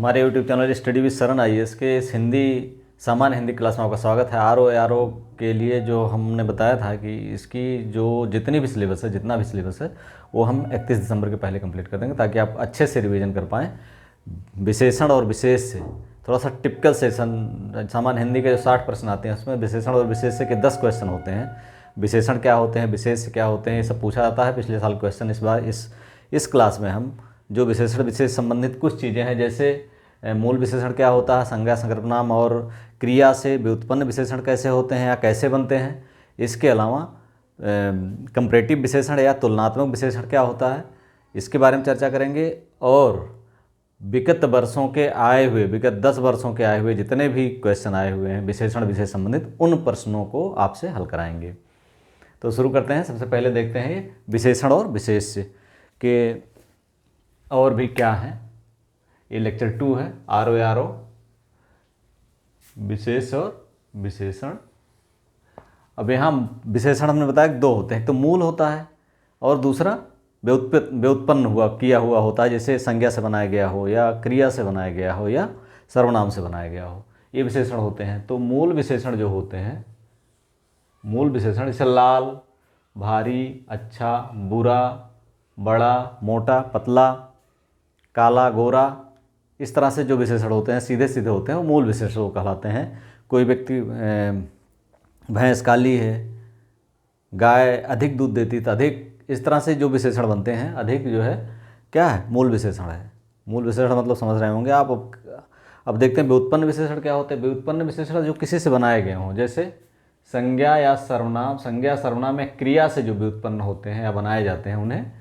हमारे YouTube channel study with शरण IAS के इस सामान्य हिंदी क्लास में आपका स्वागत है। आर ओ के लिए जो हमने बताया था कि इसकी जो जितनी भी सिलेबस है, जितना भी सिलेबस है वो हम 31 दिसंबर के पहले कंप्लीट कर देंगे ताकि आप अच्छे से रिवीजन कर पाएँ। विशेषण और विशेष से थोड़ा सा टिपिकल सेशन, सामान्य हिंदी के जो 60 प्रश्न आते हैं उसमें विशेषण और विशेष से के 10 क्वेश्चन होते हैं। विशेषण क्या होते हैं, विशेष क्या होते हैं, ये सब पूछा जाता है पिछले साल क्वेश्चन। इस बार इस क्लास में हम जो विशेषण विशेष संबंधित कुछ चीज़ें हैं, जैसे मूल विशेषण क्या होता है, संज्ञा संकल्पनाम और क्रिया से व्युत्पन्न विशेषण कैसे होते हैं या कैसे बनते हैं। इसके अलावा कंपैरेटिव विशेषण या तुलनात्मक विशेषण क्या होता है, इसके बारे में चर्चा करेंगे। और विगत 10 वर्षों के आए हुए जितने भी क्वेश्चन आए हुए हैं विशेषण विशेष संबंधित, उन प्रश्नों को आपसे हल कराएंगे। तो शुरू करते हैं। सबसे पहले देखते हैं ये विशेषण और विशेष के और भी क्या है। ये लेक्चर 2 है, आर ओ विशेष और विशेषण। अब यहाँ विशेषण हमने बताया कि 2 होते हैं, एक तो मूल होता है और दूसरा व्युत्पन्न किया हुआ होता है, जैसे संज्ञा से बनाया गया हो या क्रिया से बनाया गया हो या सर्वनाम से बनाया गया हो, ये विशेषण होते हैं। तो मूल विशेषण जो होते हैं, मूल विशेषण जैसे लाल, भारी, अच्छा, बुरा, बड़ा, मोटा, पतला, काला, गोरा, इस तरह से जो विशेषण होते हैं, सीधे सीधे होते हैं, वो मूल विशेषण कहलाते हैं। कोई व्यक्ति, भैंस काली है, गाय अधिक दूध देती तो अधिक, इस तरह से जो विशेषण बनते हैं, अधिक जो है क्या है, मूल विशेषण है। मूल विशेषण मतलब समझ रहे होंगे आप। अब देखते हैं व्युत्पन्न विशेषण क्या होते हैं। व्युत्पन्न विशेषण जो किसी से बनाए गए हों, जैसे संज्ञा या सर्वनाम। संज्ञा सर्वनाम या क्रिया से जो व्युत्पन्न होते हैं या बनाए जाते हैं, उन्हें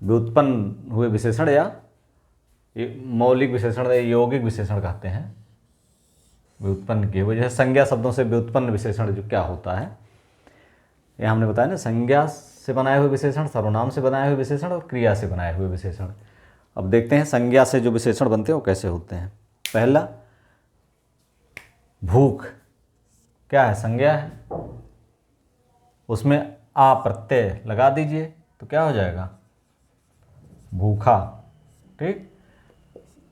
व्युत्पन्न हुए विशेषण या मौलिक विशेषण या यौगिक विशेषण कहते हैं। व्युत्पन्न किए हुए, जैसे संज्ञा शब्दों से व्युत्पन्न विशेषण जो क्या होता है, यह हमने बताया ना, संज्ञा से बनाए हुए विशेषण, सर्वनाम से बनाए हुए विशेषण और क्रिया से बनाए हुए विशेषण। अब देखते हैं संज्ञा से जो विशेषण बनते हैं वो कैसे होते हैं। पहला, भूख, क्या है, संज्ञा है, उसमें आ प्रत्यय लगा दीजिए तो क्या हो जाएगा, भूखा। ठीक।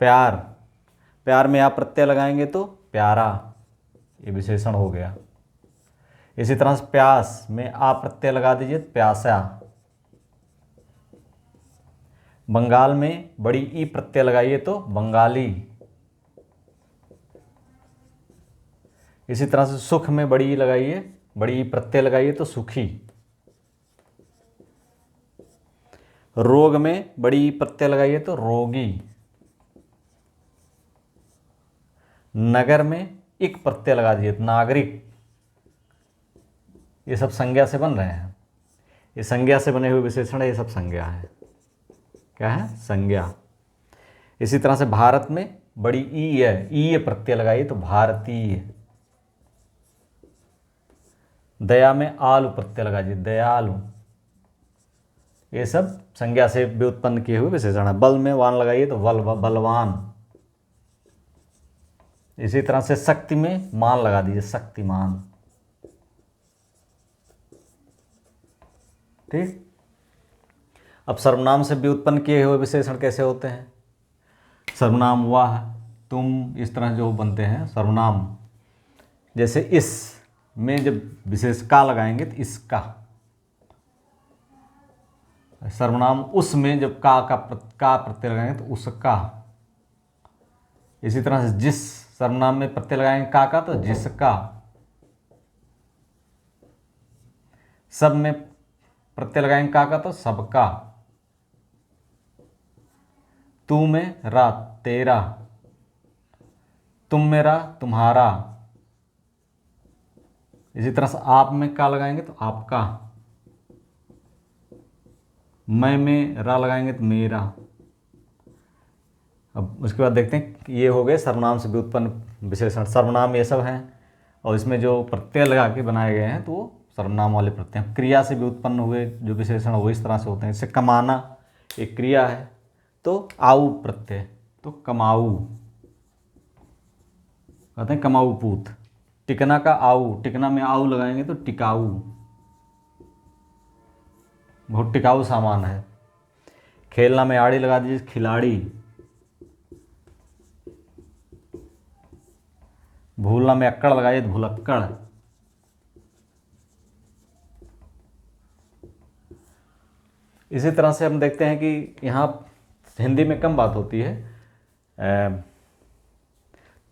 प्यार, प्यार में आ प्रत्यय लगाएंगे तो प्यारा, ये विशेषण हो गया। इसी तरह से प्यास में आ प्रत्यय लगा दीजिए तो प्यासा। बंगाल में बड़ी ई प्रत्यय लगाइए तो बंगाली। इसी तरह से सुख में बड़ी ई लगाइए, बड़ी ई प्रत्यय लगाइए तो सुखी। रोग में बड़ी ई प्रत्यय लगाइए तो रोगी। नगर में इक प्रत्यय लगा दीजिए तो नागरिक। ये सब संज्ञा से बन रहे हैं, ये संज्ञा से बने हुए विशेषण है, ये सब संज्ञा है। क्या है, संज्ञा। इसी तरह से भारत में बड़ी ई है, ई प्रत्यय लगाइए तो भारतीय। दया में आलू प्रत्यय लगा दीजिए दयालु। ये सब संज्ञा से व्युत्पन्न किए हुए विशेषण है। बल में वान लगाइए तो बलवान। इसी तरह से शक्ति में मान लगा दीजिए शक्तिमान। ठीक। अब सर्वनाम से व्युत्पन्न किए हुए विशेषण कैसे होते हैं। सर्वनाम वह, तुम, इस तरह जो बनते हैं सर्वनाम। जैसे इस में जब विशेष का लगाएंगे तो इसका। सर्वनाम उस में जब का प्रत्यय लगाएंगे तो उसका। इसी तरह से जिस सर्वनाम में प्रत्यय लगाएंगे का तो जिसका। सब में प्रत्यय लगाएंगे का तो सबका। तू में रा तेरा। तुम में रा तुम्हारा। इसी तरह से आप में का लगाएंगे तो आपका। मैं में रा लगाएंगे तो मेरा। अब उसके बाद देखते हैं, ये हो गए सर्वनाम से व्युत्पन्न विशेषण। सर्वनाम ये सब हैं और इसमें जो प्रत्यय लगा के बनाए गए हैं तो वो सर्वनाम वाले प्रत्यय। क्रिया से व्युत्पन्न हुए जो विशेषण वो इस तरह से होते हैं। जैसे कमाना एक क्रिया है तो आऊ प्रत्यय तो कमाऊ, कहते हैं कमाऊ पूत। टिकना का आऊ, टिकना में आऊ लगाएंगे तो टिकाऊ, बहुत टिकाऊ सामान है। खेलना में आड़ी लगा दीजिए खिलाड़ी। भूलना में अक्कड़ लगाइए तो भुलक्कड़। इसी तरह से हम देखते हैं कि यहाँ हिंदी में कम बात होती है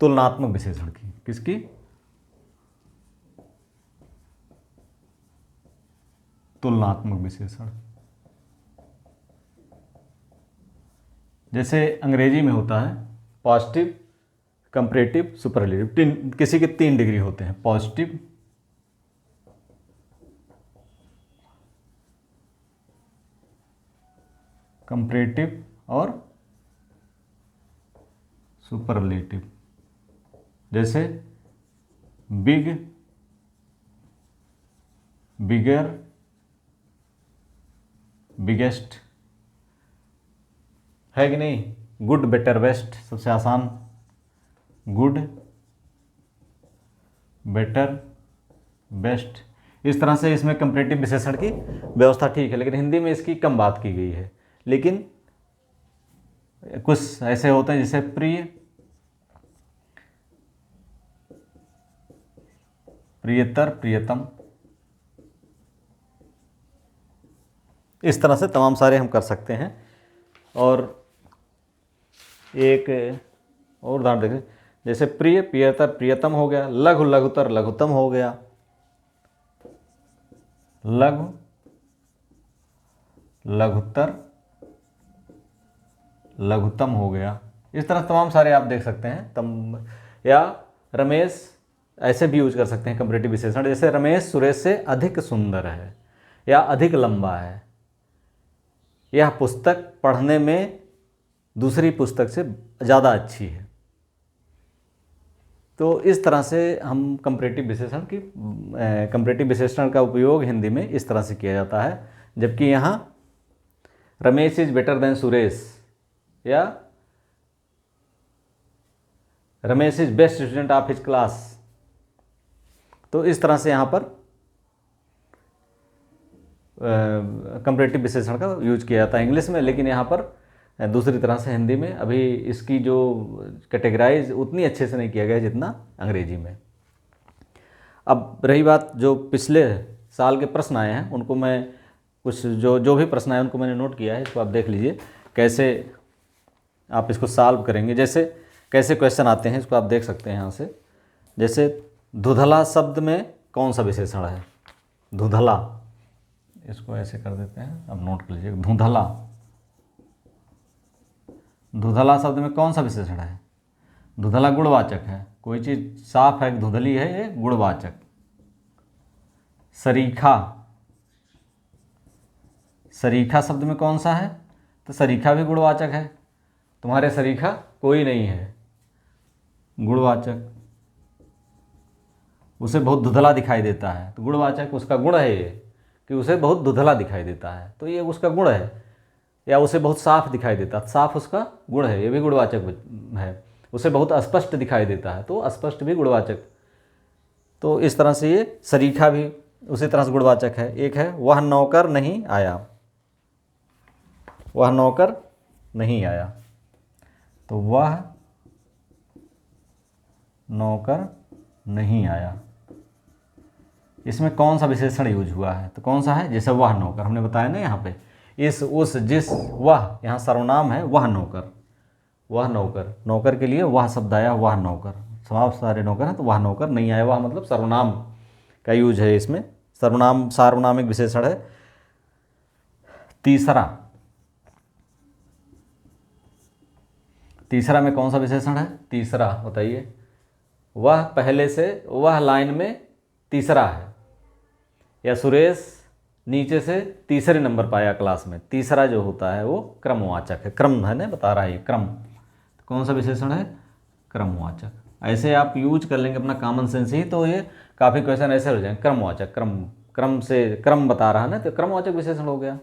तुलनात्मक विशेषण की। किसकी? तुलनात्मक विशेषण। जैसे अंग्रेजी में होता है पॉजिटिव, कंपैरेटिव, सुपरलेटिव। किसी के 3 डिग्री होते हैं, पॉजिटिव, कंपैरेटिव और सुपरलेटिव। जैसे बिग, बिगर, बिगेस्ट, है कि नहीं? गुड, बेटर, बेस्ट सबसे आसान, गुड, बेटर, बेस्ट। इस तरह से इसमें कंपैरेटिव विशेषण की व्यवस्था ठीक है, लेकिन हिंदी में इसकी कम बात की गई है। लेकिन कुछ ऐसे होते हैं जैसे प्रिय, प्रियतर, प्रियतम। इस तरह से तमाम सारे हम कर सकते हैं। और एक और उदाहरण देखें, जैसे प्रिय, प्रियतर, प्रियतम हो गया। लघु, लघुतर, लघुतम हो गया। लघु, लघुतर, लघुतम हो गया। इस तरह तमाम सारे आप देख सकते हैं। या रमेश, ऐसे भी यूज कर सकते हैं कंपैरेटिव विशेषण। जैसे रमेश सुरेश से अधिक सुंदर है या अधिक लंबा है। यह पुस्तक पढ़ने में दूसरी पुस्तक से ज़्यादा अच्छी है। तो इस तरह से हम कंपैरेटिव विशेषण का उपयोग हिंदी में इस तरह से किया जाता है। जबकि यहाँ Ramesh is better than Suresh या Ramesh is best student of his class. तो इस तरह से यहाँ पर कंपैरेटिव विशेषण का यूज किया जाता है इंग्लिश में, लेकिन यहाँ पर दूसरी तरह से हिंदी में अभी इसकी जो कैटेगराइज उतनी अच्छे से नहीं किया गया जितना अंग्रेजी में। अब रही बात जो पिछले साल के प्रश्न आए हैं, उनको मैं कुछ जो भी प्रश्न आए उनको मैंने नोट किया है। इसको आप देख लीजिए कैसे आप इसको सॉल्व करेंगे। जैसे कैसे क्वेश्चन आते हैं इसको आप देख सकते हैं यहाँ से। जैसे धुंधला शब्द में कौन सा विशेषण है? धुंधला, इसको ऐसे कर देते हैं, अब नोट कर लीजिए। धुंधला, धुंधला शब्द में कौन सा विशेषण है? धुंधला गुणवाचक है। कोई चीज़ साफ है, धुंधली है, ये गुणवाचक। सरीखा, सरीखा शब्द में कौन सा है? तो सरीखा भी गुणवाचक है। तुम्हारे सरीखा कोई नहीं है, गुणवाचक। उसे बहुत धुंधला दिखाई देता है, तो गुणवाचक। उसका गुण है ये कि उसे बहुत धुंधला दिखाई देता है, तो ये उसका गुण है। या उसे बहुत साफ दिखाई देता है, साफ उसका गुण है, ये भी गुणवाचक है। उसे बहुत अस्पष्ट दिखाई देता है, तो अस्पष्ट भी गुणवाचक। तो इस तरह से ये सरीखा भी उसी तरह से गुणवाचक है। एक है वह नौकर नहीं आया, वह नौकर नहीं आया, तो वह नौकर नहीं आया। इसमें कौन सा विशेषण यूज हुआ है? तो कौन सा है? जैसे वह नौकर हमने बताया ना, यहाँ पे इस, उस, जिस, वह, यहाँ सर्वनाम है वह नौकर। वह नौकर, नौकर के लिए वह शब्द आया, वह नौकर। सब सारे नौकर हैं तो वह नौकर नहीं आया। वह मतलब सर्वनाम का यूज है इसमें, सर्वनाम, सार्वनामिक विशेषण है। तीसरा, तीसरा में कौन सा विशेषण है? तीसरा बताइए। वह पहले से, वह लाइन में तीसरा है। या सुरेश नीचे से तीसरे नंबर पाया क्लास में। तीसरा जो होता है वो क्रमवाचक है। क्रम है ना, बता रहा है ये क्रम। तो कौन सा विशेषण है? क्रमवाचक। ऐसे आप यूज कर लेंगे अपना कॉमन सेंस ही, तो ये काफ़ी क्वेश्चन ऐसे हो जाएंगे। क्रमवाचक, क्रम, क्रम से क्रम बता रहा है ना, तो क्रमवाचक विशेषण हो गया।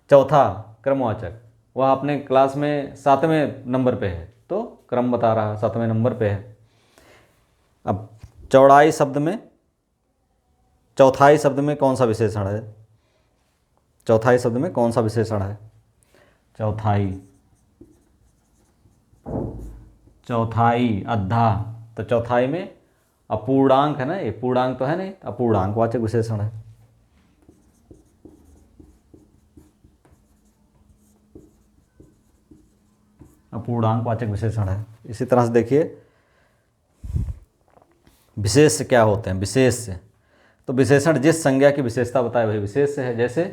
चौथा क्रमवाचक, वह अपने क्लास में 7वें नंबर पे है, तो क्रम बता रहा है, 7वें नंबर पे है। अब चौड़ाई शब्द में, चौथाई शब्द में कौन सा विशेषण है? चौथाई शब्द में कौन सा विशेषण है? चौथाई, चौथाई, अद्धा। तो चौथाई में अपूर्णांक है ना, ये पूर्णांक तो है नहीं, अपूर्णांकवाचक विशेषण है। अपूर्णांकवाचक विशेषण है। इसी तरह से देखिए विशेष्य क्या होते हैं। विशेष्य तो विशेषण जिस संज्ञा की विशेषता बताए वही विशेष्य है। जैसे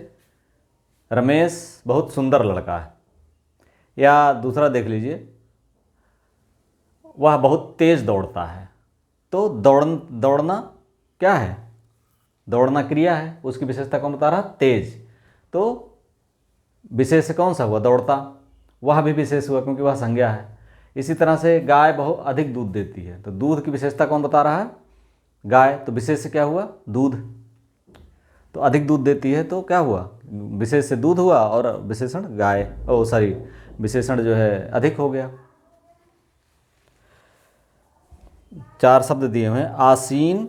रमेश बहुत सुंदर लड़का है, या दूसरा देख लीजिए वह बहुत तेज दौड़ता है। तो दौड़ना क्या है, दौड़ना क्रिया है, उसकी विशेषता कौन बता रहा, तेज। तो विशेष कौन सा हुआ, दौड़ता, वह भी विशेष हुआ क्योंकि वह संज्ञा है। इसी तरह से गाय बहुत अधिक दूध देती है, तो दूध की विशेषता कौन बता रहा है, गाय। तो विशेष से क्या हुआ, दूध। तो अधिक दूध देती है तो क्या हुआ, विशेष से दूध हुआ और विशेषण गाय, विशेषण जो है अधिक हो गया। 4 शब्द दिए हुए हैं। आसीन,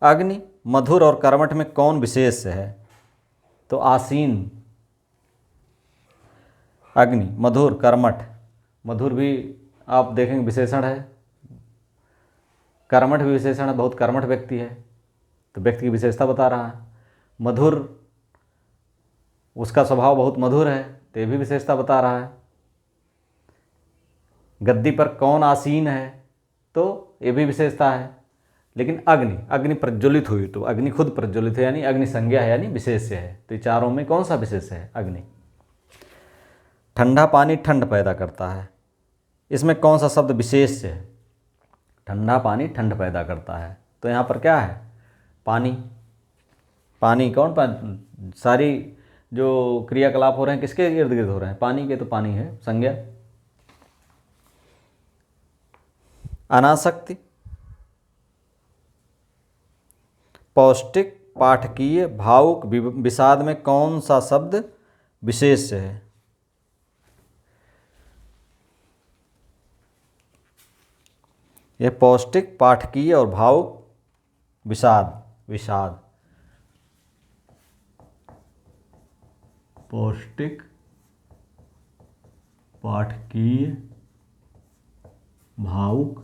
अग्नि, मधुर और कर्मठ में कौन विशेष है। तो आसीन, अग्नि, मधुर, कर्मठ। मधुर भी आप देखेंगे विशेषण है, कर्मठ भी विशेषण है, बहुत कर्मठ व्यक्ति है तो व्यक्ति की विशेषता बता रहा है। मधुर, उसका स्वभाव बहुत मधुर है तो ये भी विशेषता बता रहा है। गद्दी पर कौन आसीन है, तो ये भी विशेषता है। लेकिन अग्नि, अग्नि प्रज्वलित हुई तो अग्नि खुद प्रज्वलित है, यानी अग्नि संज्ञा है, यानी विशेष्य है। तो ये चारों में कौन सा विशेष्य है, अग्नि। ठंडा पानी ठंड पैदा करता है, इसमें कौन सा शब्द विशेष्य है। ठंडा पानी ठंड पैदा करता है, तो यहाँ पर क्या है, पानी। पानी कौन, सारी जो क्रियाकलाप हो रहे हैं किसके इर्द गिर्द हो रहे हैं, पानी के, तो पानी है संज्ञा। अनासक्ति, पौष्टिक, पाठकीय, भावुक, विषाद में कौन सा शब्द विशेष्य है। यह पौष्टिक, पाठकीय और भावुक, विषाद। पौष्टिक, पाठकीय, भावुक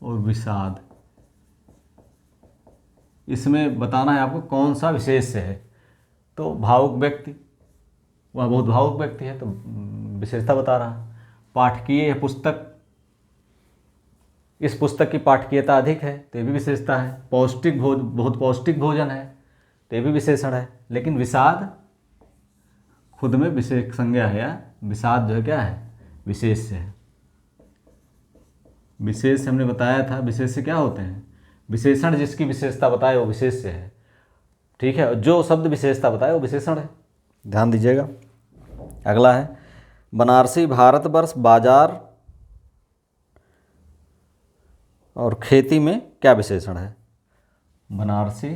और विषाद, इसमें बताना है आपको कौन सा विशेष्य है। तो भावुक व्यक्ति, वह बहुत भावुक व्यक्ति है तो विशेषता बता रहा है। पाठकीय पुस्तक, इस पुस्तक की पाठकीयता अधिक है तो ये भी विशेषता है। पौष्टिक बहुत पौष्टिक भोजन है तो ये भी विशेषण है। लेकिन विषाद खुद में विशेष संज्ञा है, या विषाद जो है क्या है, विशेष है। विशेष हमने बताया था, विशेष क्या होते हैं, विशेषण जिसकी विशेषता बताए वो विशेष्य है, ठीक है। जो शब्द विशेषता बताए वो विशेषण है, ध्यान दीजिएगा। अगला है बनारसी, भारतवर्ष, बाजार और खेती में क्या विशेषण है। बनारसी,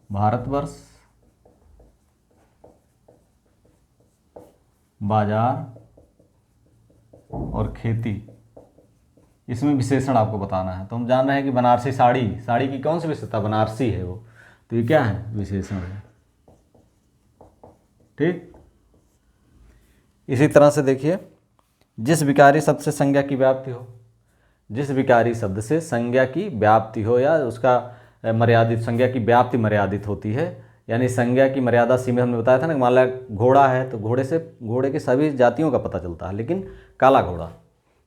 भारतवर्ष, बाजार और खेती, इसमें विशेषण आपको बताना है। तो हम जान रहे हैं कि बनारसी साड़ी, साड़ी की कौन सी विशेषता, बनारसी है वो, तो ये क्या है, विशेषण है, ठीक। इसी तरह से देखिए जिस विकारी शब्द से संज्ञा की व्याप्ति हो, जिस विकारी शब्द से संज्ञा की व्याप्ति हो या उसका मर्यादित, संज्ञा की व्याप्ति मर्यादित होती है, यानी संज्ञा की मर्यादा सीमित, हमने बताया था ना, मान लिया घोड़ा है तो घोड़े से, घोड़े की सभी जातियों का पता चलता है, लेकिन काला घोड़ा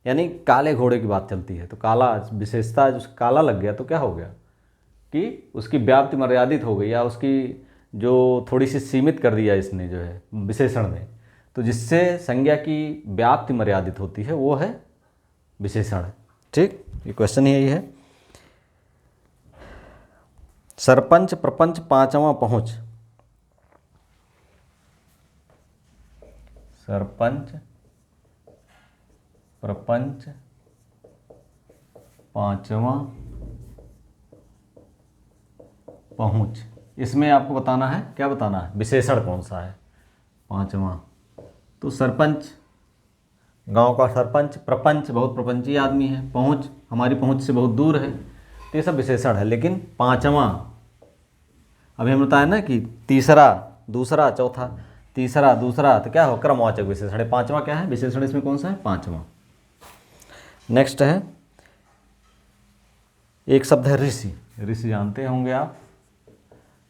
यानी काले घोड़े की बात चलती है तो काला विशेषता, जो काला लग गया तो क्या हो गया कि उसकी व्याप्ति मर्यादित हो गई, या उसकी जो थोड़ी सी सीमित कर दिया इसने जो है विशेषण ने, तो जिससे संज्ञा की व्याप्ति मर्यादित होती है वो है विशेषण, ठीक। ये क्वेश्चन यही है। सरपंच, प्रपंच, पांचवा पहुंच। सरपंच, प्रपंच, पांचवा पहुंच, इसमें आपको बताना है, क्या बताना है, विशेषण कौन सा है, पांचवा। तो सरपंच, गांव का सरपंच, प्रपंच बहुत प्रपंची आदमी है, पहुंच हमारी पहुंच से बहुत दूर है, तो ये सब विशेषण है। लेकिन पांचवा, अभी हम बताया ना कि तीसरा, दूसरा, चौथा, तीसरा, दूसरा, तो क्या हो, क्रमवाचक विशेषण है। पांचवा क्या है, विशेषण इसमें कौन सा है, पांचवा। नेक्स्ट है, एक शब्द है ऋषि। ऋषि जानते होंगे आप।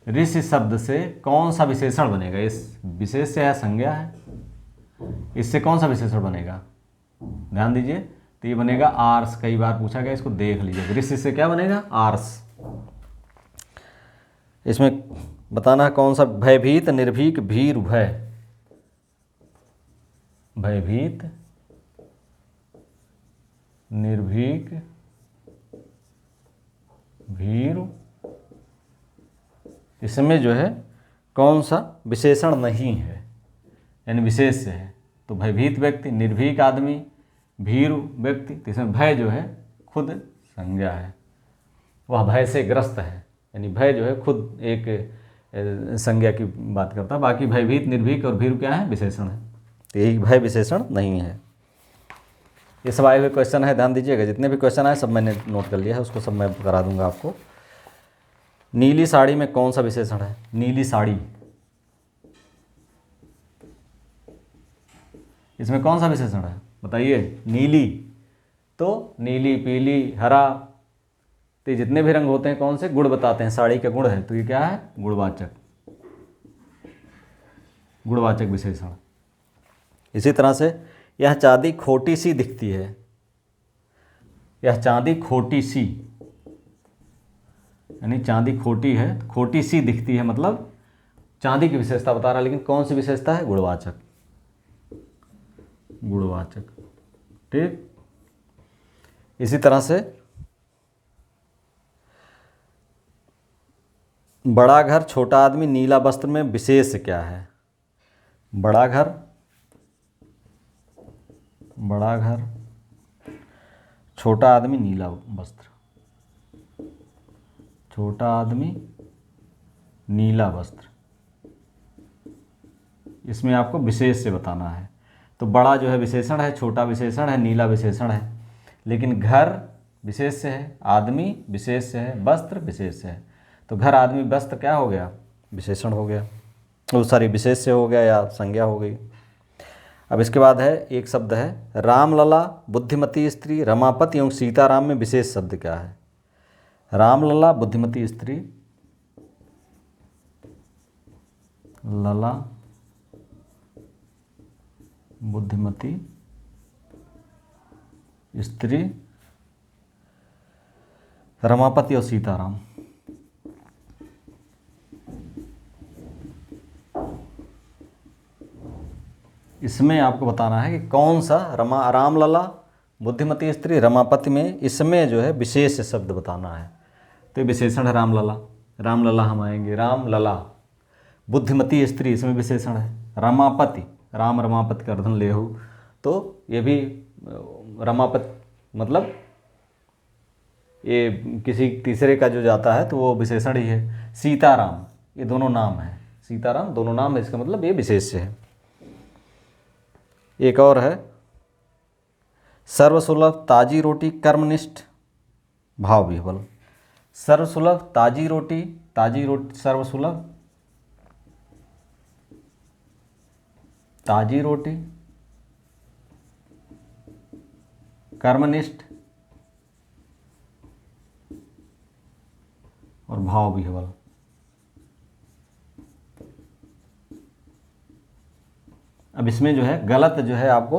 ऋषि शब्द से कौन सा विशेषण बनेगा? इस विशेष से है, संज्ञा है, इससे कौन सा विशेषण बनेगा? ध्यान दीजिए, तो ये बनेगा आर्स। कई बार पूछा गया, इसको देख लीजिए। ऋषि से क्या बनेगा? आर्स। इसमें बताना है कौन सा। भयभीत, निर्भीक, भीर, भय। भयभीत, निर्भीक, भीर, इसमें जो है कौन सा विशेषण नहीं है, यानी विशेष है। तो भयभीत व्यक्ति, निर्भीक आदमी, भीरु व्यक्ति। तो इसमें भय जो है खुद संज्ञा है, वह भय से ग्रस्त है, यानी भय जो है खुद एक संज्ञा की बात करता है। बाकी भयभीत, निर्भीक और भीरु क्या है? विशेषण है। तो यही भय विशेषण नहीं है। ये सब आए हुए क्वेश्चन है, ध्यान दीजिएगा। जितने भी क्वेश्चन आए सब मैंने नोट कर लिया है, उसको सब मैं करा दूंगा आपको। नीली साड़ी में कौन सा विशेषण है? नीली साड़ी, इसमें कौन सा विशेषण है बताइए? नीली, तो नीली, पीली, हरा, तो ये जितने भी रंग होते हैं कौन से? गुण बताते हैं, साड़ी का गुण है। तो ये क्या है? गुणवाचक, गुणवाचक विशेषण। इसी तरह से यह चांदी खोटी सी दिखती है। यह चांदी खोटी सी, यानी चांदी खोटी है, खोटी सी दिखती है, मतलब चांदी की विशेषता बता रहा है, लेकिन कौन सी विशेषता है? गुणवाचक, गुणवाचक। ठीक। इसी तरह से बड़ा घर, छोटा आदमी, नीला वस्त्र में विशेष क्या है? बड़ा घर, बड़ा घर, छोटा आदमी, नीला वस्त्र। छोटा आदमी, नीला वस्त्र, इसमें आपको विशेष से बताना है। तो बड़ा जो है विशेषण है, छोटा विशेषण है, नीला विशेषण है, लेकिन घर विशेष से है, आदमी विशेष से है, वस्त्र विशेष से है। तो घर, आदमी, वस्त्र क्या हो गया? विशेषण हो गया। वो सारी विशेष से हो गया या संज्ञा हो गई। अब इसके बाद है एक शब्द है रामलला, बुद्धिमती स्त्री, रमापति एवं सीताराम में विशेष शब्द क्या है? रामलला, बुद्धिमती स्त्री, लला, बुद्धिमती स्त्री, रमापति और सीताराम। इसमें आपको बताना है कि कौन सा रामलला, बुद्धिमती स्त्री, रमापति में इसमें जो है विशेष शब्द बताना है। तो ये विशेषण है रामलला। रामलला हम आएंगे, रामलला। बुद्धिमती स्त्री, इसमें विशेषण है। रमापति, राम रमापति का अर्धन लेहु, तो ये भी रमापति मतलब ये किसी तीसरे का जो जाता है तो वो विशेषण ही है। सीताराम, ये दोनों नाम है। सीताराम दोनों नाम है, इसका मतलब ये विशेष है। एक और है सर्वसुलभ, ताजी रोटी, कर्मनिष्ठ, भाव विह्वल। सर्वसुलभ, ताजी रोटी, ताजी रोटी, सर्वसुलभ, ताजी रोटी, कर्मनिष्ठ और भाव विह्वल। अब इसमें जो है गलत जो है आपको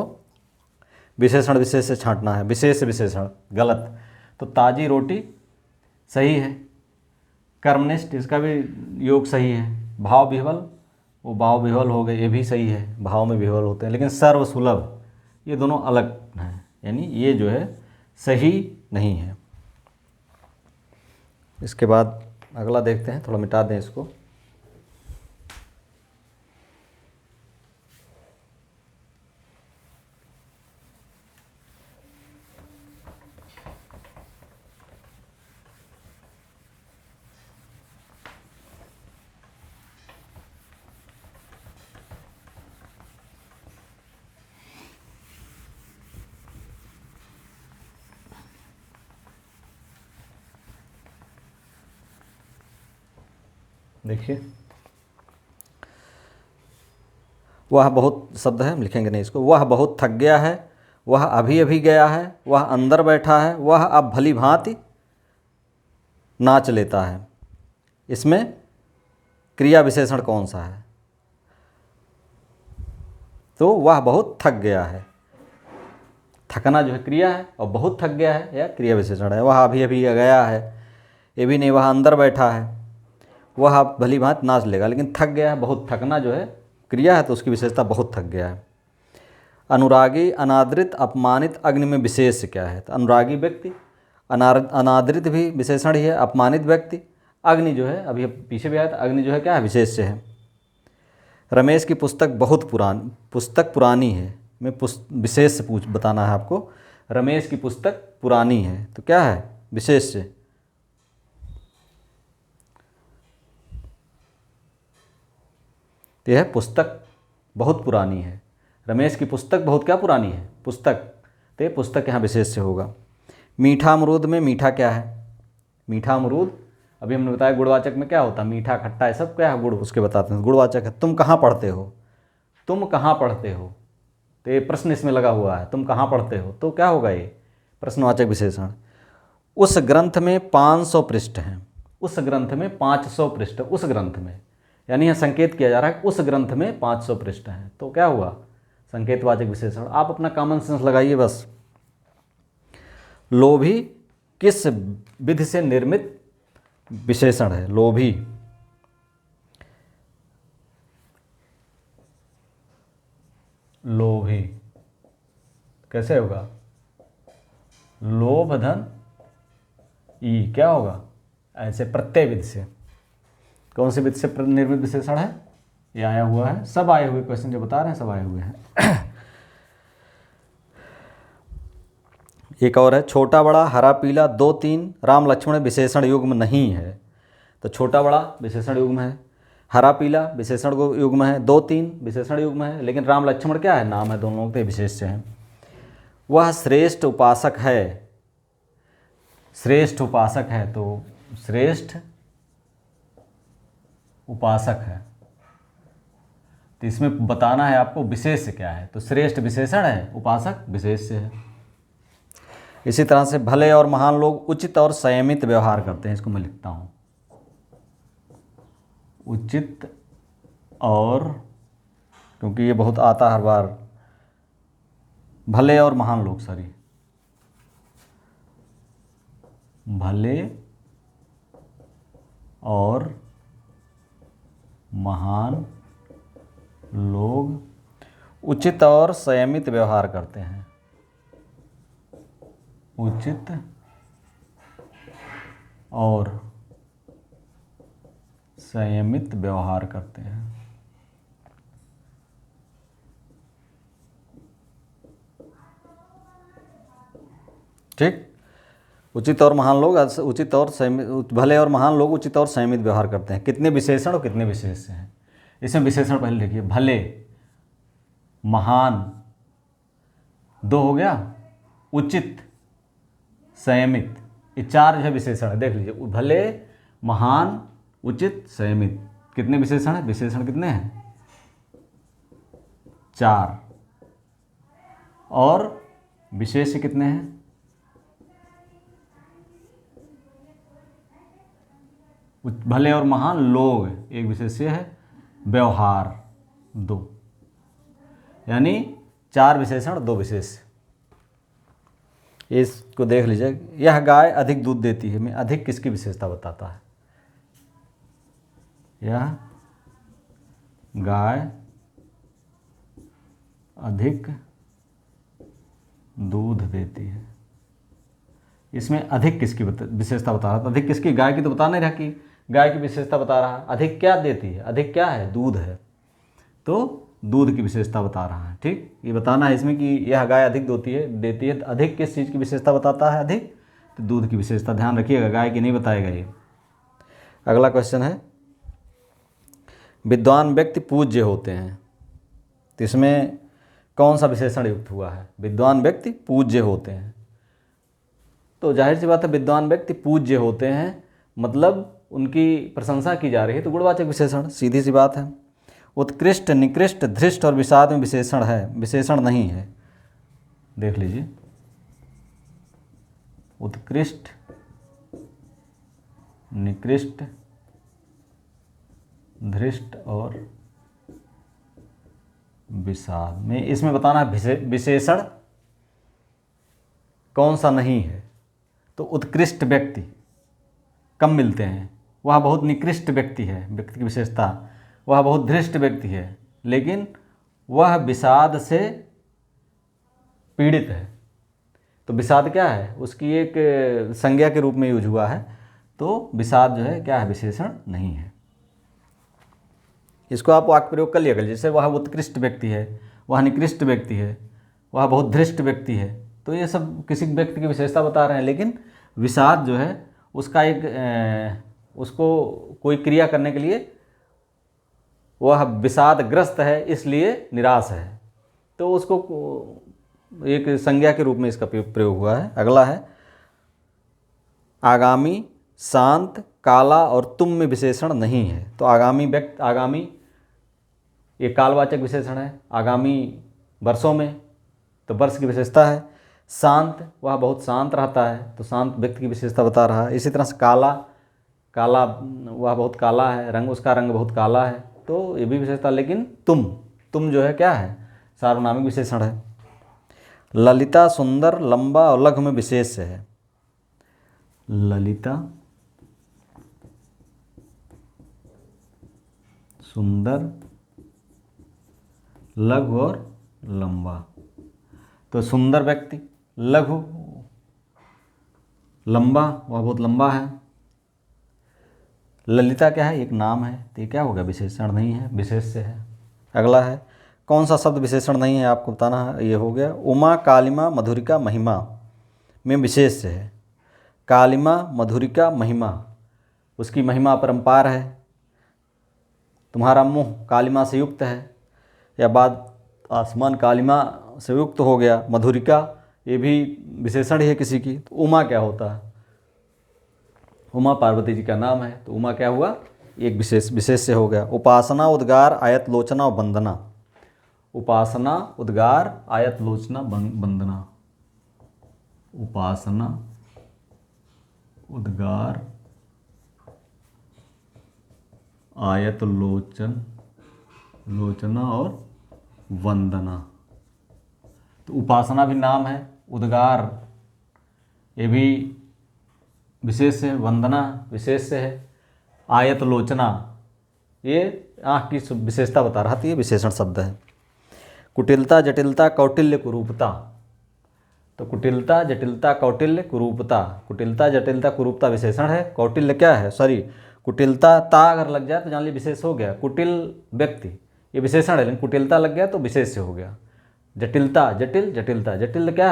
विशेषण विशेष से छांटना है। विशेष विशेषण गलत, तो ताजी रोटी सही है, कर्मनिष्ठ इसका भी योग सही है, भाव विह्वल वो भाव विह्वल हो गए, ये भी सही है, भाव में विह्वल होते हैं। लेकिन सर्वसुलभ ये दोनों अलग हैं, यानी ये जो है सही नहीं है। इसके बाद अगला देखते हैं, थोड़ा मिटा दें इसको। देखिए, वह बहुत शब्द है, हम लिखेंगे नहीं इसको। वह बहुत थक गया है, वह अभी अभी गया है, वह अंदर बैठा है, वह अब भली भांति नाच लेता है। इसमें क्रिया विशेषण कौन सा है? तो वह बहुत थक गया है। थकना जो है क्रिया है और बहुत थक गया है या क्रिया विशेषण है। वह अभी अभी गया है, ये भी नहीं, वह अंदर बैठा है, वह अब भली भांति नाच लेगा, लेकिन थक गया है। बहुत थकना जो है क्रिया है तो उसकी विशेषता बहुत थक गया है। अनुरागी, अनादृत, अपमानित, अग्नि में विशेष क्या है? तो अनुरागी व्यक्ति, अनादृत भी विशेषण ही है, अपमानित व्यक्ति, अग्नि जो है अभी पीछे भी आया था, अग्नि जो है क्या है? विशेष्य है। रमेश की पुस्तक बहुत पुरानी है। मैं विशेष बताना है आपको। रमेश की पुस्तक पुरानी है तो क्या है? विशेष्य। तो यह पुस्तक बहुत पुरानी है। रमेश की पुस्तक बहुत क्या पुरानी है? पुस्तक। तो ये पुस्तक यहाँ विशेष्य होगा। मीठा अमरूद में मीठा क्या है? मीठा अमरूद अभी हमने बताया गुणवाचक में क्या होता है? मीठा, खट्टा, ये सब क्या है? गुण, उसके बताते हैं। गुणवाचक है। तुम कहाँ पढ़ते हो? तुम कहाँ पढ़ते हो? तो ये प्रश्न इसमें लगा हुआ है, तुम कहाँ पढ़ते हो, तो क्या होगा ये? प्रश्नवाचक विशेषण। उस ग्रंथ में 500 पृष्ठ हैं। उस ग्रंथ में 500 पृष्ठ, उस ग्रंथ में, यानी यह संकेत किया जा रहा है उस ग्रंथ में 500 पृष्ठ हैं, तो क्या हुआ? संकेतवाचक विशेषण। आप अपना कॉमन सेंस लगाइए बस। लोभी किस विधि से निर्मित विशेषण है? लोभी, लोभी कैसे होगा? लोभ धन ई, क्या होगा? ऐसे प्रत्यय विधि से। कौन सी विधि से निर्मित विशेषण है? ये आया हुआ है, सब आए हुए क्वेश्चन जो बता रहे हैं सब आए हुए हैं। एक और है, छोटा बड़ा, हरा पीला, 2 3 राम लक्ष्मण विशेषण युग्म नहीं है। तो छोटा बड़ा विशेषण युग्म है, हरा पीला विशेषण युग्म है, 2 3 विशेषण युग्म है, लेकिन राम लक्ष्मण क्या है? नाम है, दोनों के विशेष्य हैं। वह श्रेष्ठ उपासक है। श्रेष्ठ उपासक है तो श्रेष्ठ उपासक है, तो इसमें बताना है आपको विशेष्य क्या है। तो श्रेष्ठ विशेषण है, उपासक विशेष्य है। इसी तरह से भले और महान लोग उचित और संयमित व्यवहार करते हैं। इसको मैं लिखता हूँ, उचित और, क्योंकि ये बहुत आता हर बार, भले और महान लोग, सॉरी, भले और महान लोग उचित और संयमित व्यवहार करते हैं। उचित और संयमित व्यवहार करते हैं। ठीक। उचित और महान लोग उचित और संयमित, भले और महान लोग उचित और संयमित व्यवहार करते हैं। कितने विशेषण और कितने विशेष्य हैं? इसमें विशेषण पहले लिखिए, भले, महान 2 हो गया, उचित, संयमित, ये 4 जो है विशेषण है। देख लीजिए, भले, महान, उचित, संयमित, कितने विशेषण है? विशेषण कितने हैं? 4। और विशेष्य कितने हैं? भले और महान लोग एक विशेष्य है, व्यवहार 2, यानी 4 विशेषण 2 विशेष्य। इसको देख लीजिए, यह गाय अधिक दूध देती है में अधिक किसकी विशेषता बताता है? यह गाय अधिक दूध देती है, इसमें अधिक किसकी विशेषता बता रहा था? अधिक किसकी? गाय की तो बता नहीं रहा कि गाय की विशेषता बता रहा है। अधिक क्या देती है? अधिक क्या है? दूध है, तो दूध की विशेषता बता रहा है। ठीक, ये बताना है इसमें कि यह गाय अधिक देती है। अधिक किस चीज़ की विशेषता बताता है? अधिक, तो दूध की विशेषता। ध्यान रखिएगा, गाय की नहीं बताएगा ये। अगला क्वेश्चन है, विद्वान व्यक्ति पूज्य होते हैं, तो इसमें कौन सा विशेषण युक्त हुआ है? विद्वान व्यक्ति पूज्य होते हैं, तो जाहिर सी बात है विद्वान व्यक्ति पूज्य होते हैं, मतलब उनकी प्रशंसा की जा रही है, तो गुणवाचक विशेषण, सीधी सी बात है। उत्कृष्ट, निकृष्ट, धृष्ट और विषाद में विशेषण है? विशेषण नहीं है। देख लीजिए, उत्कृष्ट, निकृष्ट, धृष्ट और विषाद में इसमें बताना है विशेषण कौन सा नहीं है। तो उत्कृष्ट व्यक्ति कम मिलते हैं, वह बहुत निकृष्ट व्यक्ति है, व्यक्ति की विशेषता, वह बहुत धृष्ट व्यक्ति है, लेकिन वह विषाद से पीड़ित है। तो विषाद क्या है, उसकी एक संज्ञा के रूप में यूज हुआ है। तो विषाद जो है क्या है, विशेषण नहीं है। इसको आप वाक्य प्रयोग कर लिया करिए, जैसे वह उत्कृष्ट व्यक्ति है, वह निकृष्ट व्यक्ति है, वह बहुत धृष्ट व्यक्ति है। तो ये सब किसी व्यक्ति की विशेषता बता रहे हैं, लेकिन विषाद जो है उसका उसको कोई क्रिया करने के लिए वह विषादग्रस्त है, इसलिए निराश है, तो उसको एक संज्ञा के रूप में इसका प्रयोग हुआ है। अगला है आगामी, शांत, काला और तुम में विशेषण नहीं है। तो आगामी ये कालवाचक विशेषण है, आगामी वर्षों में, तो वर्ष की विशेषता है। शांत, वह बहुत शांत रहता है, तो शांत व्यक्ति की विशेषता बता रहा है। इसी तरह से काला, वह बहुत काला है, उसका रंग बहुत काला है, तो ये भी विशेषता। लेकिन तुम जो है क्या है, सार्वनामिक विशेषण है। ललिता, सुंदर, लंबा और लघु में विशेष है। ललिता, सुंदर, लघु और लंबा। तो सुंदर व्यक्ति, लघु, लंबा, वह बहुत लंबा है। ललिता क्या है, एक नाम है, तो ये क्या होगा, विशेषण नहीं है, विशेष से है। अगला है कौन सा शब्द विशेषण नहीं है, आपको बताना है। ये हो गया उमा, कालिमा, मधुरिका, महिमा में विशेष से है। कालिमा, मधुरिका, महिमा, उसकी महिमा अपरंपार है। तुम्हारा मुँह कालिमा से युक्त है, या बाद आसमान कालिमा से युक्त हो गया। मधुरिका, ये भी विशेषण ही है किसी की। तो उमा क्या होता है, उमा पार्वती जी का नाम है, तो उमा क्या हुआ, एक विशेष से हो गया। उपासना, उद्गार, आयत लोचना और वंदना। उपासना, उद्गार, आयत लोचना, वंदना। उपासना, उद्गार, आयत लोचना और वंदना। तो उपासना भी नाम है, उद्गार ये भी विशेष से, वंदना विशेष से है, आयत लोचना ये आँख की विशेषता बता रहा था, ये विशेषण शब्द है। कुटिलता, जटिलता, कौटिल्य, कुरूपता। तो कुटिलता, जटिलता, कौटिल्य, कुरूपता। कुटिलता, जटिलता, कुरूपता विशेषण है। कौटिल्य क्या है, कुटिलता, अगर लग जाए तो जान लीजिए विशेष हो गया। कुटिल व्यक्ति ये विशेषण है, लेकिन कुटिलता लग गया तो विशेष से हो गया। जटिलता, जटिलता, जटिल क्या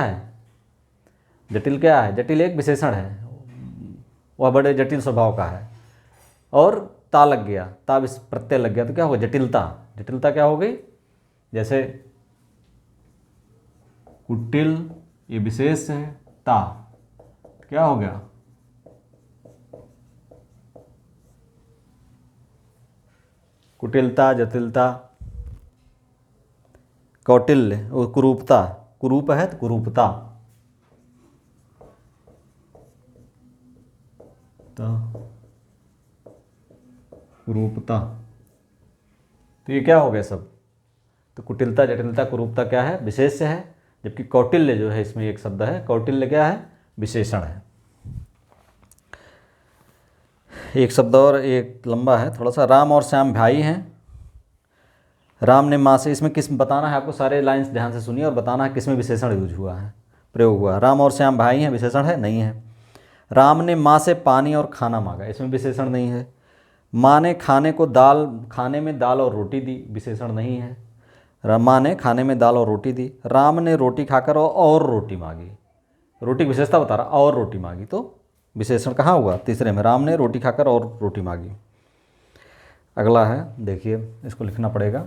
है, जटिल एक विशेषण है, वह बड़े जटिल स्वभाव का है। और ता लग गया, प्रत्यय लग गया तो क्या होगा, जटिलता क्या हो गई। जैसे कुटिल ये विशेष है, ता क्या हो गया, कुटिलता, जटिलता, कौटिल्य और कुरूपता। कुरूप है तो कुरूपता। कुरूपता, तो ये क्या हो गया सब। तो कुटिलता, जटिलता, कुरूपता क्या है, विशेष से है, जबकि कौटिल्य जो है इसमें एक शब्द है, कौटिल्य क्या है, विशेषण है। एक शब्द और एक लंबा है थोड़ा सा। राम और श्याम भाई हैं। राम ने माँ से, इसमें किस बताना है आपको, सारे लाइंस ध्यान से सुनिए और बताना है किसमें विशेषण यूज हुआ है, प्रयोग हुआ। राम और श्याम भाई हैं, विशेषण है, नहीं है। राम ने माँ से पानी और खाना मांगा, इसमें विशेषण नहीं है। माँ ने खाने में दाल और रोटी दी, विशेषण नहीं है। माँ ने खाने में दाल और रोटी दी। राम ने रोटी खाकर और रोटी मांगी, रोटी की विशेषता बता रहा, और रोटी मांगी, तो विशेषण कहाँ हुआ, तीसरे में। राम ने रोटी खाकर और रोटी मांगी। अगला है, देखिए इसको लिखना पड़ेगा,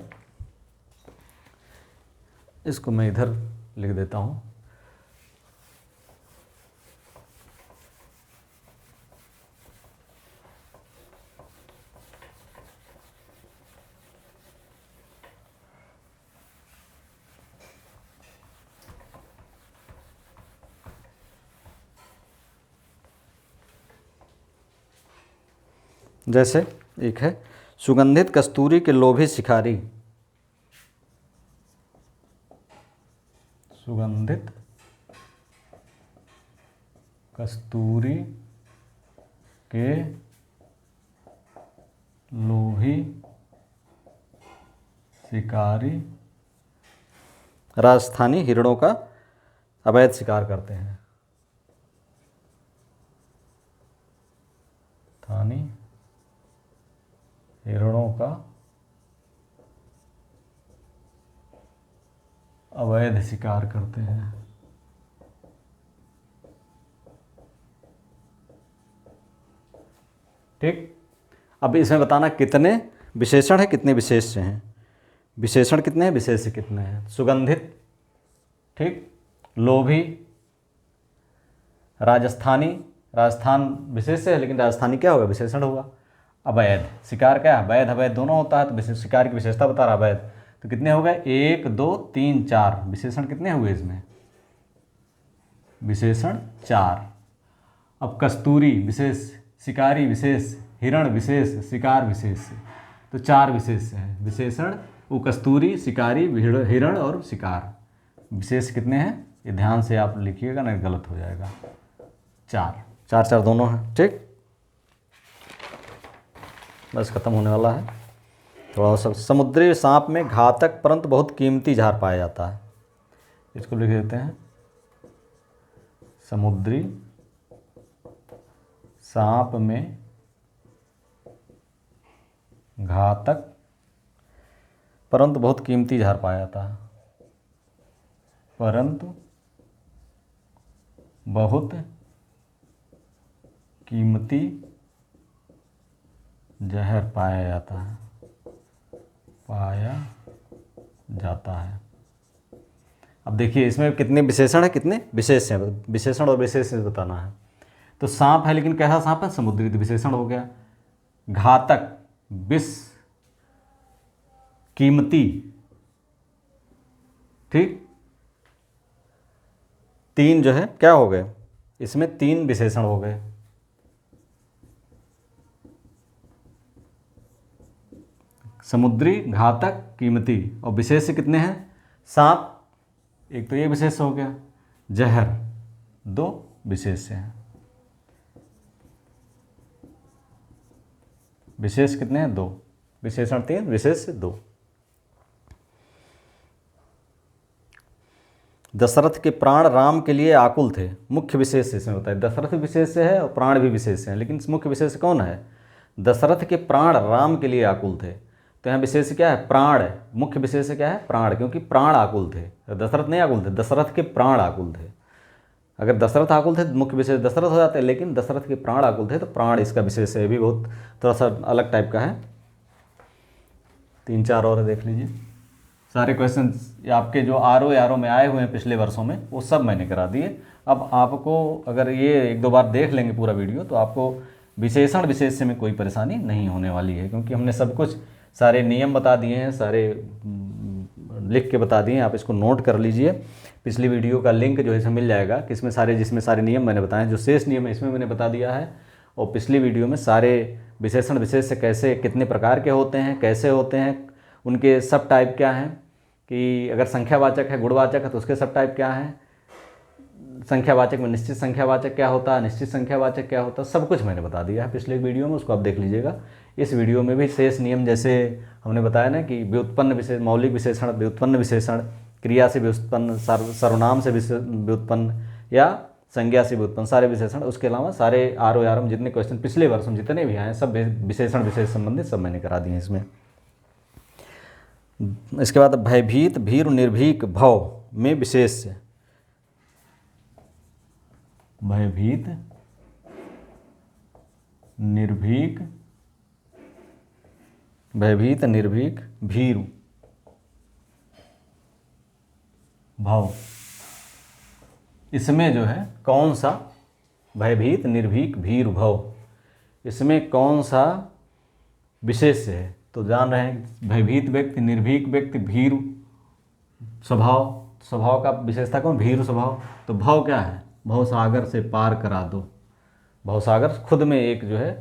इसको मैं इधर लिख देता हूँ। जैसे एक है सुगंधित कस्तूरी के लोभी शिकारी, सुगंधित कस्तूरी के लोभी शिकारी राजस्थानी हिरणों का अवैध शिकार करते हैं। स्थानीय हिरणों का अवैध शिकार करते हैं। ठीक, अब इसमें बताना कितने विशेषण है कितने विशेष्य हैं। विशेषण कितने हैं, विशेष्य कितने हैं। सुगंधित, ठीक, लोभी, राजस्थानी, राजस्थान विशेष्य है लेकिन राजस्थानी क्या होगा, विशेषण होगा। अवैध, शिकार क्या है, वैध अवैध दोनों होता है, तो शिकार की विशेषता बता रहा अवैध। तो कितने हो गए, 1 2 3 4 विशेषण कितने हुए इसमें, विशेषण 4। अब कस्तूरी विशेष, शिकारी विशेष, हिरण विशेष, शिकार विशेष, तो 4 विशेष हैं विशेषण। वो कस्तूरी, शिकारी, हिरण और शिकार, विशेष कितने हैं ये ध्यान से आप लिखिएगा, नहीं गलत हो जाएगा। 4 दोनों हैं। ठीक, बस खत्म होने वाला है। थोड़ा सा समुद्री सांप में घातक परंतु बहुत कीमती जहर पाया जाता है, इसको लिख देते हैं। समुद्री सांप में घातक परंतु बहुत कीमती जहर पाया जाता है, परंतु बहुत कीमती जहर पाया जाता है, अब देखिए इसमें कितने विशेषण है कितने विशेष हैं, विशेषण और विशेष बताना है। तो सांप है लेकिन कैसा सांप है, समुद्री, तो विशेषण हो गया। घातक, विष, कीमती, ठीक, 3 जो है क्या हो गए, इसमें 3 विशेषण हो गए। समुद्री, घातक, कीमती, और विशेष कितने हैं, सांप एक तो ये विशेष हो गया, जहर 2 विशेष हैं। विशेष कितने हैं, 2, विशेषण 3, विशेष 2। दशरथ के प्राण राम के लिए आकुल थे, मुख्य विशेष इसमें होता है। दशरथ विशेष है और प्राण भी विशेष हैं, लेकिन मुख्य विशेष कौन है, दशरथ के प्राण राम के लिए आकुल थे। तो यहाँ विशेष क्या है, प्राण है, मुख्य विशेष क्या है, प्राण, क्योंकि प्राण आकुल थे, दशरथ नहीं आकुल थे, दशरथ के प्राण आकुल थे। अगर दशरथ आकुल थे तो मुख्य विशेष दशरथ हो जाते, लेकिन दशरथ के प्राण आकुल थे तो प्राण इसका विशेष है, भी बहुत थोड़ा सा अलग टाइप का है। 3-4 और देख लीजिए। सारे क्वेश्चन आपके जो आर में आए हुए हैं पिछले वर्षों में वो सब मैंने करा दिए। अब आपको अगर ये 1-2 बार देख लेंगे पूरा वीडियो तो आपको विशेषण विशेष में कोई परेशानी नहीं होने वाली है, क्योंकि हमने सब कुछ सारे नियम बता दिए हैं, सारे लिख के बता दिए हैं। आप इसको नोट कर लीजिए। पिछली वीडियो का लिंक जो है इसमें मिल जाएगा, किसमें सारे, जिसमें सारे नियम मैंने बताए हैं, जो शेष नियम है इसमें मैंने बता दिया है। और पिछली वीडियो में सारे विशेषण विशेष से कैसे, कितने प्रकार के होते हैं, कैसे होते हैं, उनके सब टाइप क्या हैं, कि अगर संख्यावाचक है, गुणवाचक है तो उसके सब टाइप क्या हैं, संख्यावाचक में निश्चित संख्यावाचक क्या होता है, निश्चित संख्यावाचक क्या होता है, सब कुछ मैंने बता दिया है पिछले वीडियो में, उसको आप देख लीजिएगा। इस वीडियो में भी शेष नियम, जैसे हमने बताया ना कि व्युत्पन्न विशेष, मौलिक विशेषण, व्युत्पन्न विशेषण, क्रिया से व्युत्पन्न, सर्वनाम से व्युत्पन्न या संज्ञा से व्युत्पन्न, सारे विशेषण, उसके अलावा सारे आर में जितने क्वेश्चन पिछले वर्ष में जितने भी आए हैं सब विशेषण विशेष संबंधित सब मैंने करा दिए इसमें। इसके बाद भयभीत, भीरु, निर्भीक, भव में विशेष, भयभीत, निर्भीक, भयभीत, निर्भीक, भीरु, भव, इसमें जो है कौन सा, भयभीत, निर्भीक, भीरु, भव, इसमें कौन सा विशेष है, तो जान रहे हैं भयभीत व्यक्ति, निर्भीक व्यक्ति, भीरु स्वभाव, स्वभाव का विशेषता कौन, भीरु स्वभाव। तो भव क्या है, भवसागर से पार करा दो, भवसागर खुद में एक जो है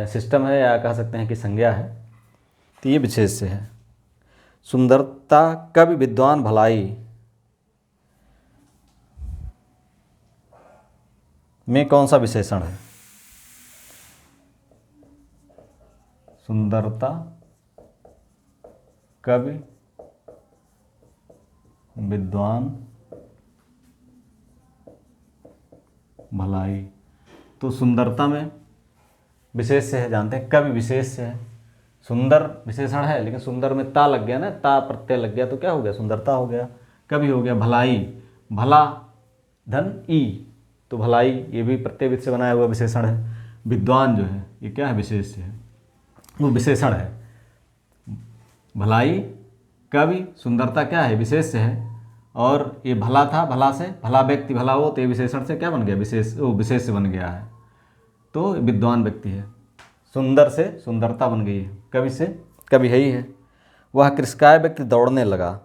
सिस्टम है या कह सकते हैं कि संज्ञा है। तो ये विशेष्य है। सुंदरता कवि विद्वान भलाई में कौन सा विशेषण है? सुंदरता कवि विद्वान भलाई। तो सुंदरता में विशेष्य है, जानते हैं, कवि विशेष्य है। सुंदर विशेषण है लेकिन सुंदर में ता लग गया ना, ता प्रत्यय लग गया तो क्या हो गया? सुंदरता हो गया। कवि हो गया भलाई, भला धन ई, तो भलाई ये भी प्रत्यय से बनाया हुआ विशेषण है। विद्वान जो है ये क्या है? विशेष्य है, वो विशेषण है। भलाई कवि, सुंदरता क्या है? विशेष्य है। और ये भला था, भला से भला व्यक्ति भला हो, तो ये विशेषण से क्या बन गया? विशेष्य बन गया है। तो विद्वान व्यक्ति है। सुंदर से सुंदरता बन गई है, कवि से कवि है ही है। वह कृषकाय व्यक्ति दौड़ने लगा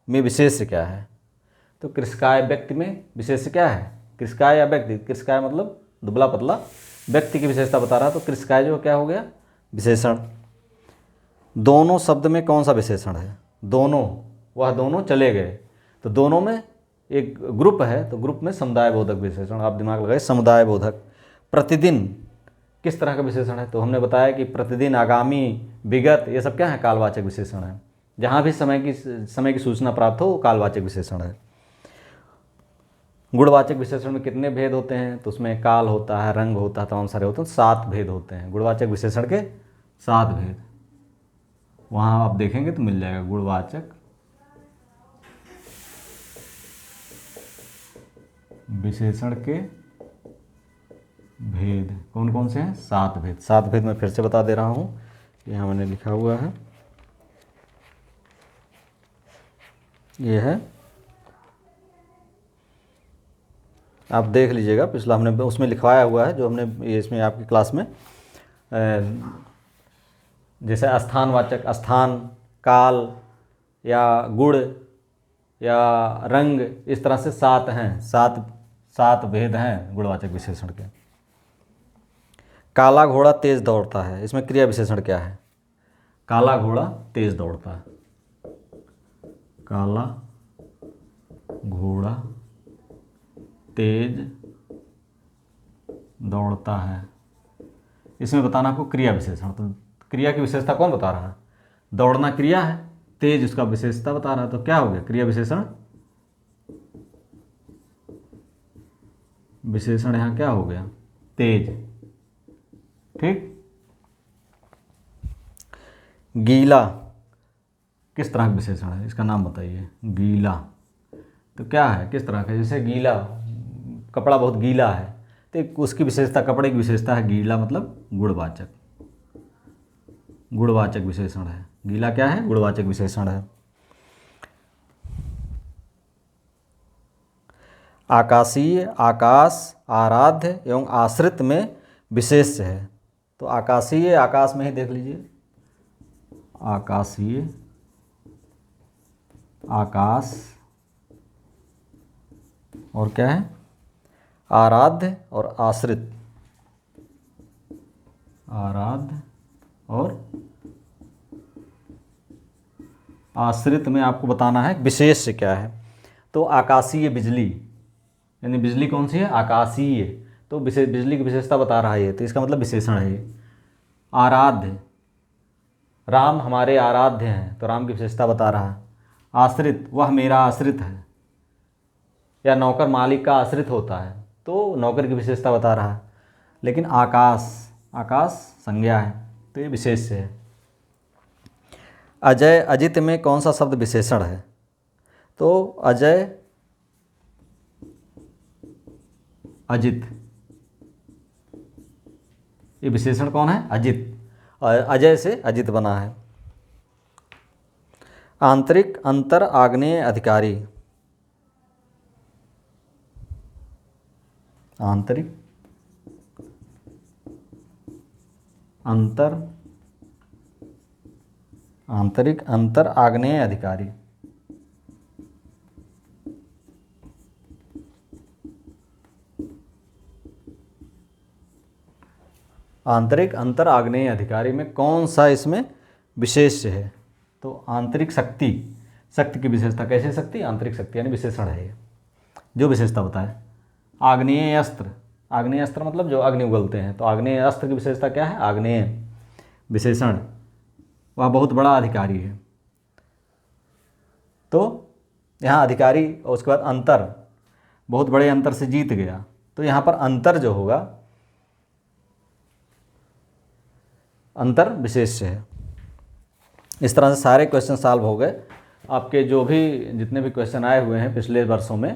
में विशेष्य क्या है? तो कृषकाय व्यक्ति में विशेष्य क्या है? कृषकाय या व्यक्ति? कृषकाय मतलब दुबला पतला, व्यक्ति की विशेषता बता रहा है, तो कृषकाय जो क्या हो गया? विशेषण। दोनों शब्द में कौन सा विशेषण है? दोनों, वह दोनों चले गए, तो दोनों में एक ग्रुप है, तो ग्रुप में समुदाय बोधक विशेषण। आप दिमाग लगाए, समुदाय बोधक। प्रतिदिन किस तरह का विशेषण है? तो हमने बताया कि प्रतिदिन, आगामी, विगत, ये सब क्या है? कालवाचक विशेषण है। जहाँ भी समय की सूचना प्राप्त हो वो कालवाचक विशेषण है। गुणवाचक विशेषण में कितने भेद होते हैं? तो उसमें काल होता है, रंग होता है, तमाम सारे होते हैं, 7 भेद होते हैं। गुणवाचक विशेषण के 7 भेद, वहाँ आप देखेंगे तो मिल जाएगा। गुणवाचक विशेषण के भेद कौन कौन से हैं? 7 भेद। 7 भेद मैं फिर से बता दे रहा हूँ, यहाँ मैंने लिखा हुआ है, ये है, आप देख लीजिएगा। पिछला हमने उसमें लिखवाया हुआ है, जो हमने ये इसमें आपकी क्लास में जैसे स्थानवाचक, स्थान, काल या गुण या रंग, इस तरह से 7 हैं। 7 भेद हैं गुणवाचक विशेषण के। काला घोड़ा तेज दौड़ता है, इसमें क्रिया विशेषण क्या है? काला घोड़ा तेज दौड़ता है। काला घोड़ा तेज दौड़ता है, इसमें बताना आपको क्रिया विशेषण। तो क्रिया की विशेषता कौन बता रहा है? दौड़ना क्रिया है, तेज उसका विशेषता बता रहा है, तो क्या हो गया? क्रिया विशेषण। विशेषण यहाँ क्या हो गया? तेज। ठीक। गीला किस तरह का विशेषण है? इसका नाम बताइए। गीला तो क्या है? किस तरह का? जैसे गीला, कपड़ा बहुत गीला है, तो उसकी विशेषता, कपड़े की विशेषता है गीला, मतलब गुणवाचक। गुणवाचक विशेषण है गीला। क्या है? गुणवाचक विशेषण है। आकाशीय, आकाश, आराध्य एवं आश्रित में विशेष्य है। तो आकाशीय, आकाश में ही देख लीजिए, आकाशीय, आकाश, और क्या है? आराध्य और आश्रित। आराध्य और आश्रित में आपको बताना है विशेष्य क्या है। तो आकाशीय बिजली, यानी बिजली कौन सी है? आकाशीय, तो बिजली की विशेषता बता रहा है ये, तो इसका मतलब विशेषण है ये। आराध्य, राम हमारे आराध्य हैं, तो राम की विशेषता बता रहा है। आश्रित, वह मेरा आश्रित है, या नौकर मालिक का आश्रित होता है, तो नौकर की विशेषता बता रहा है। लेकिन आकाश, आकाश संज्ञा है, तो ये विशेष्य है। अजय, अजित में कौन सा शब्द विशेषण है? तो अजय, अजित, ये विशेषण कौन है? अजित। अजय से अजित बना है। आंतरिक, अंतर, आग्नेय, अधिकारी। आंतरिक, अंतर, आंतरिक, अंतर, आग्नेय, अधिकारी। आंतरिक अंतर आग्नेय अधिकारी में कौन सा इसमें विशेष्य है? तो आंतरिक शक्ति, शक्ति की विशेषता, कैसे शक्ति? आंतरिक शक्ति यानी विशेषण है ये, जो विशेषता बताए। आग्नेय अस्त्र, आग्नेय अस्त्र मतलब जो अग्नि उगलते हैं, तो आग्नेय अस्त्र की विशेषता क्या है? आग्नेय विशेषण, वह बहुत बड़ा अधिकारी है। तो यहाँ अधिकारी और उसके बाद अंतर, बहुत बड़े अंतर से जीत गया, तो यहाँ पर अंतर जो होगा, अंतर विशेष्य है। इस तरह से सारे क्वेश्चन सॉल्व हो गए। आपके जो भी जितने भी क्वेश्चन आए हुए हैं पिछले वर्षों में,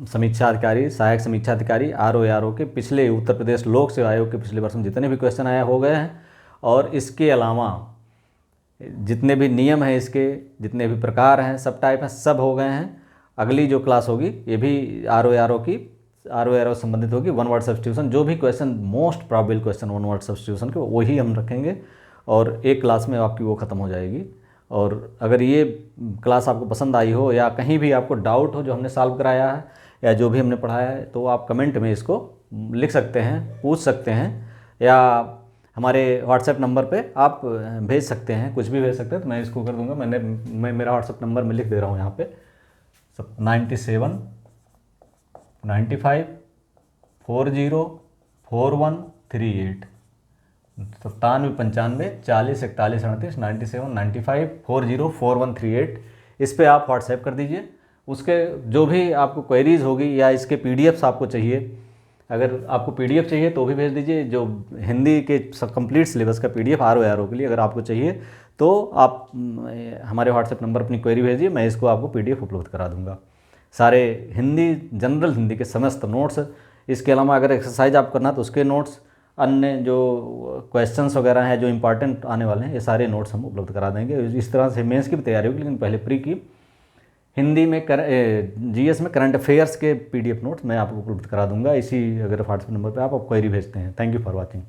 समीक्षा अधिकारी, सहायक समीक्षा अधिकारी, RO के पिछले, उत्तर प्रदेश लोक सेवा आयोग के पिछले वर्ष में जितने भी क्वेश्चन आए हो गए हैं। और इसके अलावा जितने भी नियम हैं, इसके जितने भी प्रकार हैं, सब टाइप हैं, सब हो गए हैं। अगली जो क्लास होगी ये भी RO संबंधित होगी, वन वर्ड सब्स्टिट्यूशन। जो भी question most probable question one word substitution के, वही हम रखेंगे और एक क्लास में आपकी वो ख़त्म हो जाएगी। और अगर ये क्लास आपको पसंद आई हो या कहीं भी आपको डाउट हो जो हमने सॉल्व कराया है या जो भी हमने पढ़ाया है, तो आप कमेंट में इसको लिख सकते हैं, पूछ सकते हैं, या हमारे व्हाट्सएप नंबर पे आप भेज सकते हैं, कुछ भी भेज सकते हैं, तो मैं इसको कर दूंगा। मैं मेरा व्हाट्सएप नंबर मैं लिख दे रहा हूँ यहाँ पे, 97 95 40 4138, 97 95 40 41 38, 97 95 40 4138। इस पे आप व्हाट्सएप कर दीजिए। उसके जो भी आपको क्वेरीज होगी या इसके पीडीएफ्स आपको चाहिए, अगर आपको पीडीएफ चाहिए तो भी भेज दीजिए। जो हिंदी के सब कंप्लीट सिलेबस का पीडीएफ RO के लिए अगर आपको चाहिए, तो आप हमारे व्हाट्सएप नंबर अपनी क्वेरी भेजिए, मैं इसको आपको पीडीएफ उपलब्ध करा दूंगा। सारे हिंदी, जनरल हिंदी के समस्त नोट्स, इसके अलावा अगर एक्सरसाइज आप करना तो उसके नोट्स, अन्य जो क्वेश्चंस वगैरह हैं जो इंपॉर्टेंट आने वाले हैं, ये सारे नोट्स हम उपलब्ध करा देंगे। इस तरह से मेंस की भी तैयारी होगी, लेकिन पहले प्री की हिंदी में GS में करंट अफेयर्स के PDF नोट्स मैं आपको उपलब्ध करा दूंगा। इसी अगर व्हाट्सएप नंबर पर आप क्वेरी भेजते हैं। Thank you for watching.